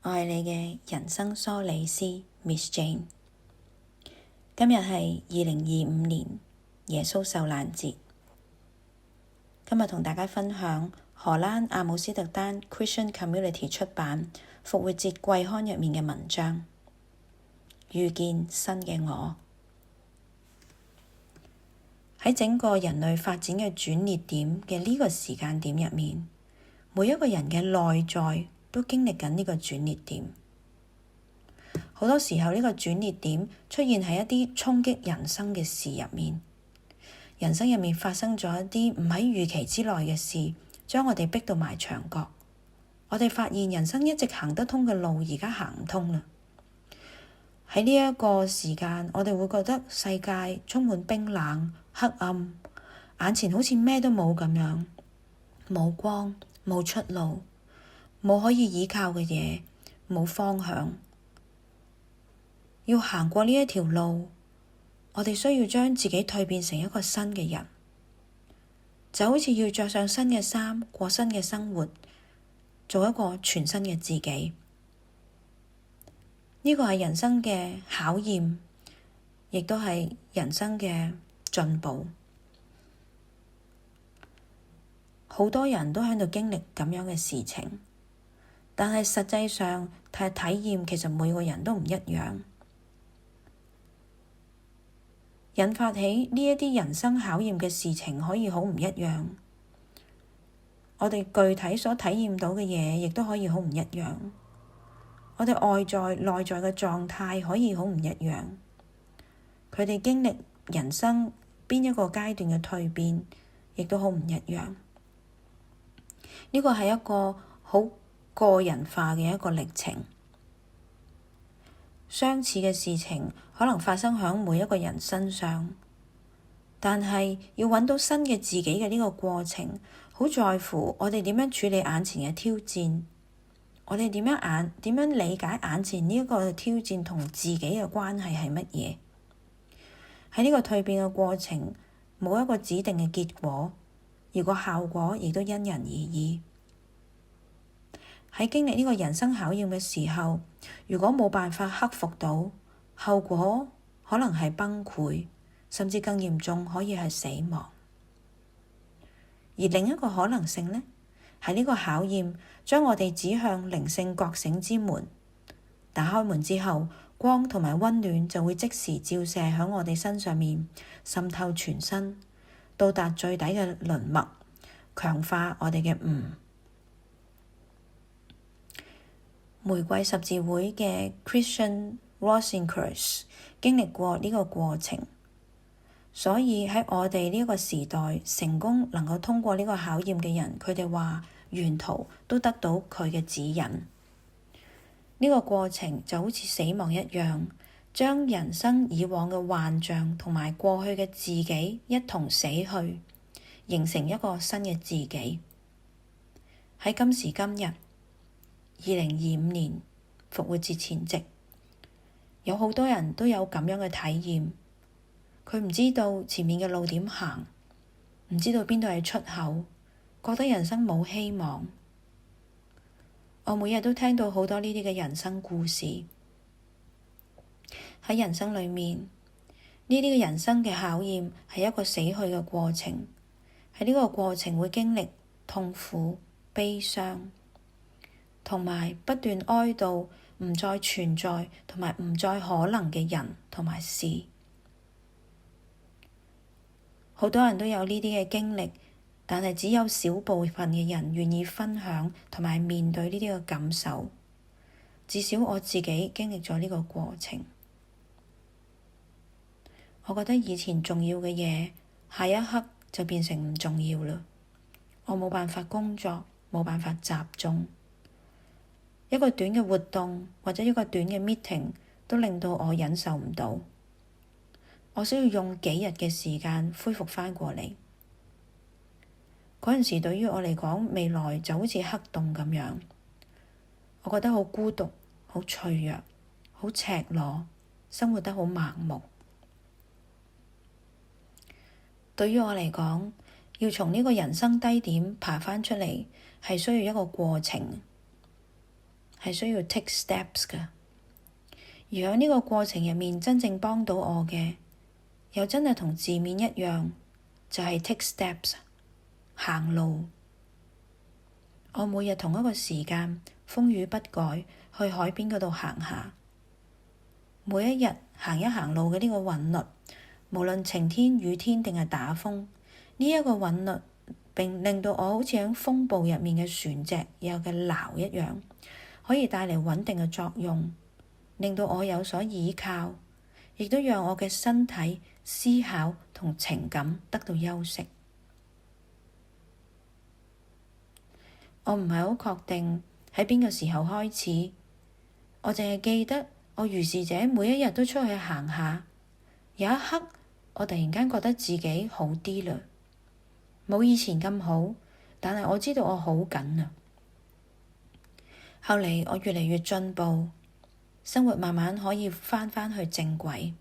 我係你嘅人生梳理師 Miss Jane。今日係2025年耶穌受難節。今日同大家分享荷蘭阿姆斯特丹 Christian Community 出版復活節季刊入面嘅文章，遇見新嘅我。喺整個人類發展嘅轉捩點嘅呢個時間點入面，每一個人嘅內在都經歷緊呢個轉捩點。好多時候呢個轉捩點出現喺一啲衝擊人生嘅事入面，人生入面發生咗一啲唔喺預期之內嘅事，將我哋逼到埋牆角。我哋發現人生一直行得通嘅路，而家行唔通啦。喺呢一個時間，我哋會覺得世界充滿冰冷、黑暗，眼前好似咩都冇咁樣，冇光、冇出路、冇可以依靠嘅嘢、冇方向。要行過呢一條路，我哋需要將自己蛻變成一個新嘅人，就好似要着上新嘅衫，過新嘅生活，做一個全新嘅自己。呢個係人生嘅考驗，亦都係人生嘅進步。好多人都喺度經歷咁樣嘅事情，但係實際上體驗其實每個人都唔一樣。引發起呢一啲人生考驗嘅事情可以好唔一樣，我哋具體所體驗到嘅嘢亦都可以好唔一樣，我哋外在內在嘅狀態可以好唔一樣，佢哋經歷人生邊一個階段嘅蛻變亦都好唔一樣。呢個係一個好個人化嘅一個歷程。相似嘅事情可能發生喺每一個人身上，但係要揾到新嘅自己嘅呢個過程，好在乎我哋點樣處理眼前嘅挑戰，我哋點樣理解眼前呢一個挑戰同自己嘅關係係乜嘢。喺呢個蛻變嘅過程，冇一個指定嘅結果，而個效果亦都因人而異。喺經歷呢個人生考驗嘅時候，如果冇辦法克服到，後果可能係崩潰，甚至更嚴重可以係死亡。而另一個可能性呢，係呢個考驗將我哋指向靈性覺醒之門。打開門之後，光同埋溫暖就會即時照射喺我哋身上面，滲透全身，到達最底嘅輪脈，強化我哋嘅悟。玫瑰十字會嘅 Christian Rosenkreuz 經歷過呢個過程，所以喺我哋呢個時代成功能夠通過呢個考驗嘅人，佢哋話沿途都得到佢嘅指引。呢個過程就好似死亡一樣，將人生以往嘅幻象同埋過去嘅自己一同死去，形成一個新嘅自己。喺今時今日2025年復活節前夕，有好多人都有咁樣嘅體驗。佢唔知道前面嘅路點行，唔知道邊度係出口，覺得人生冇希望。我每日都聽到好多呢啲嘅人生故事。喺人生裏面，呢啲嘅人生嘅考驗係一個死去嘅過程，喺呢個過程會經歷痛苦、悲傷，同埋不斷哀悼唔再存在同埋唔再可能嘅人同埋事。好多人都有呢啲嘅經歷，但係只有少部分嘅人願意分享同埋面對呢啲嘅感受。至少我自己經歷咗呢個過程。我覺得以前重要嘅嘢，下一刻就變成唔重要啦。我冇辦法工作，冇辦法集中。一個短嘅活動或者一個短嘅 meeting 都令到我忍受唔到。我需要用幾日嘅時間恢復返過嚟。嗰陣時對於我嚟講，未來就好似黑洞咁樣，我覺得好孤獨、好脆弱、好赤裸，生活得好盲目。對於我嚟講，要從呢個人生低點爬返出嚟，係需要一個過程。係需要 take steps 㗎。而喺呢個過程入面，真正幫到我嘅，又真係同字面一樣，就係 take steps，行路。我每日同一個時間，風雨不改，去海邊嗰度行下。每一日行一行路嘅呢個韻律，無論晴天、雨天定係打風，呢一個韻律並令到我好似喺風暴入面嘅船隻有嘅錨一樣，可以帶嚟穩定嘅作用，令到我有所依靠，亦都讓我嘅身體、思考同情感得到休息。我唔係好確定喺邊個時候開始，我淨係記得我如是者每一日都出去行下。有一刻，我突然間覺得自己好啲啦，冇以前咁好，但係我知道我好緊啊。後嚟我越嚟越進步，生活慢慢可以返去正軌。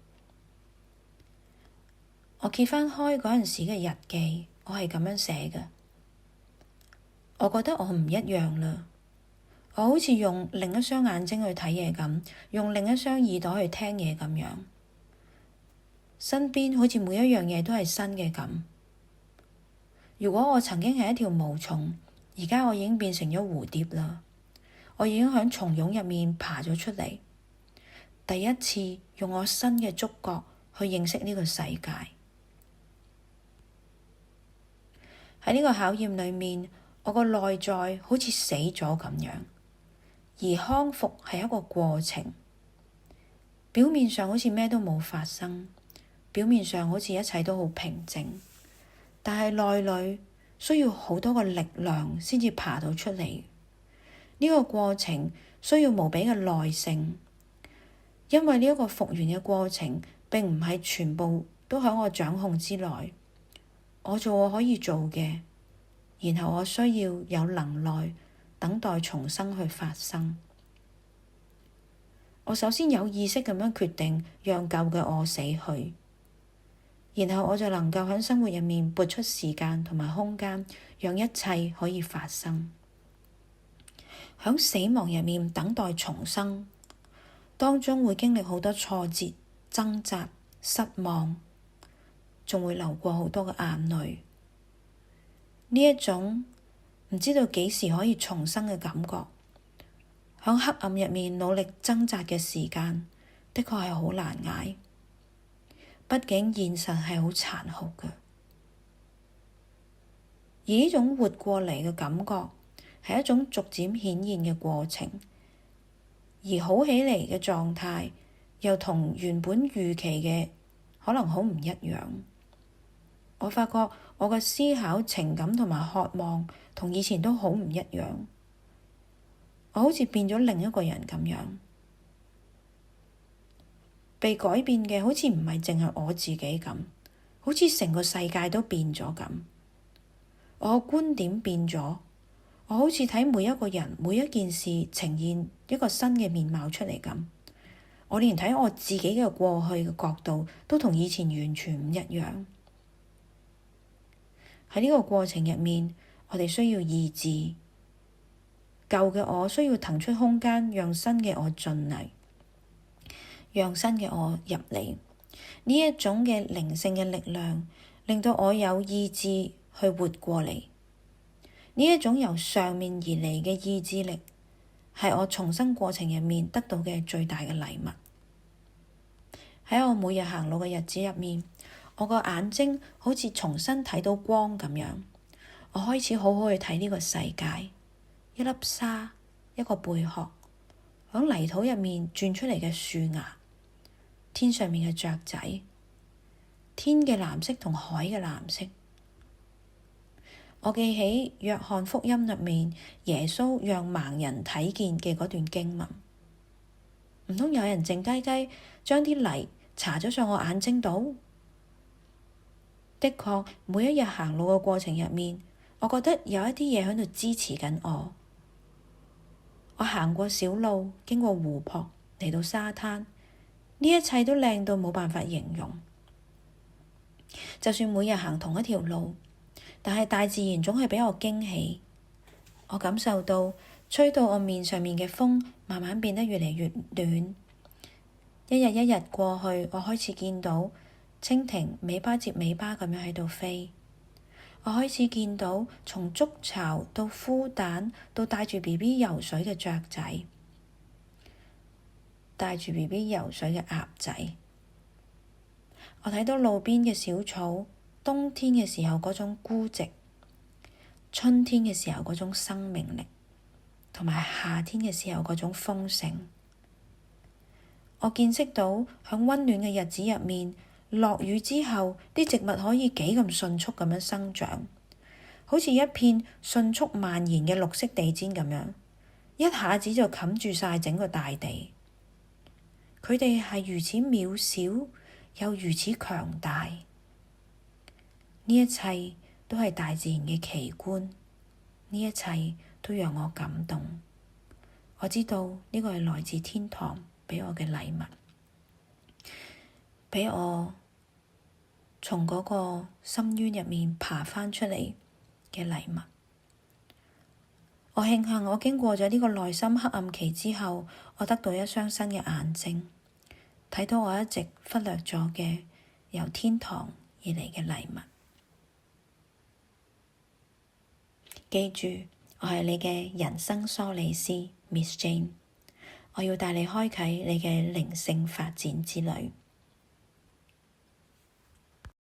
我揭翻開嗰陣時嘅日記，我係咁樣寫嘅。我覺得我唔一樣啦，我好似用另一雙眼睛去睇嘢咁，用另一雙耳朵去聽嘢咁樣。身邊好似每一樣嘢都係新嘅咁。如果我曾經係一條毛蟲，而家我已經變成咗蝴蝶啦。我已經喺蟲蛹入面爬咗出嚟，第一次用我新嘅觸覺去認識呢個世界。喺呢個考驗裏面，我個內在好似死咗咁樣，而康復係一個過程。表面上好似咩都冇發生，表面上好似一切都好平靜，但係內裏需要好多個力量先至爬到出嚟。呢個過程需要無比嘅耐性，因為呢一個復原嘅過程並唔係全部都喺我掌控之內。我做我可以做嘅，然後我需要有能耐等待重生去發生。我首先有意識咁樣決定讓舊嘅我死去，然後我就能夠喺生活入面撥出時間同埋空間，讓一切可以發生。喺死亡入面等待重生，當中會經歷好多挫折、掙扎、失望，仲會流過好多嘅眼淚。呢一種唔知道幾時可以重生嘅感覺，喺黑暗入面努力掙扎嘅時間，的確係好難捱。畢竟現實係好殘酷嘅，而呢種活過嚟嘅感覺係一種逐漸顯現嘅過程，而好起嚟嘅狀態又同原本預期嘅可能好唔一樣。我發覺我嘅思考、情感同埋渴望同以前都好唔一樣，我好似變咗另一個人咁樣。被改變嘅好似唔係淨係我自己咁，好似成個世界都變咗咁。我嘅觀點變咗，我好似睇每一個人、每一件事呈現一個新嘅面貌出嚟咁。我連睇我自己嘅過去嘅角度都同以前完全唔一樣。喺呢個過程入面，我哋需要意志。舊嘅我需要騰出空間，讓新嘅我進嚟，讓新嘅我入嚟。呢一種嘅靈性嘅力量，令到我有意志去活過嚟。呢一種由上面而嚟嘅意志力，係我重生過程入面得到嘅最大嘅禮物。喺我每日行路嘅日子入面，我個眼睛好似重新睇到光咁樣，我開始好好去睇呢個世界。一粒沙，一個貝殼，響泥土入面轉出嚟嘅樹芽，天上面嘅雀仔，天嘅藍色同海嘅藍色。我記起約翰福音入面耶穌讓盲人睇見嘅嗰段經文，唔通有人靜雞雞將啲泥搽咗上我眼睛度？的確，每一日行路嘅過程入面，我覺得有一啲嘢喺度支持緊我。我行過小路，經過湖泊，嚟到沙灘，呢一切都靚到冇辦法形容。就算每日行同一條路，但係大自然總係畀我驚喜。我感受到吹到我面上面嘅風慢慢變得越嚟越暖。一日一日過去，我開始見到蜻蜓尾巴接尾巴咁樣喺度飛。我開始見到從築巢到孵蛋到帶住 BB 游水嘅雀仔，帶住 BB 游水嘅鴨仔。我睇到路邊嘅小草，冬天嘅時候嗰種孤寂，春天嘅時候嗰種生命力，同埋夏天嘅時候嗰種豐盛。我見識到喺溫暖嘅日子入面，落雨之後啲植物可以幾咁迅速咁樣生長，好似一片迅速蔓延嘅綠色地氈咁樣，一下子就冚住晒整個大地。佢哋係如此渺小，又如此強大。呢一切都係大自然嘅奇觀，呢一切都讓我感動。我知道呢個係來自天堂畀我嘅禮物，畀我從嗰個深淵入面爬返出嚟嘅禮物。我慶幸我經過咗呢個內心黑暗期之後，我得到一雙新嘅眼睛，睇到我一直忽略咗嘅由天堂而嚟嘅禮物。記住，我係你嘅人生梳理師 Miss Jane，我要帶你開啟你嘅靈性發展之旅。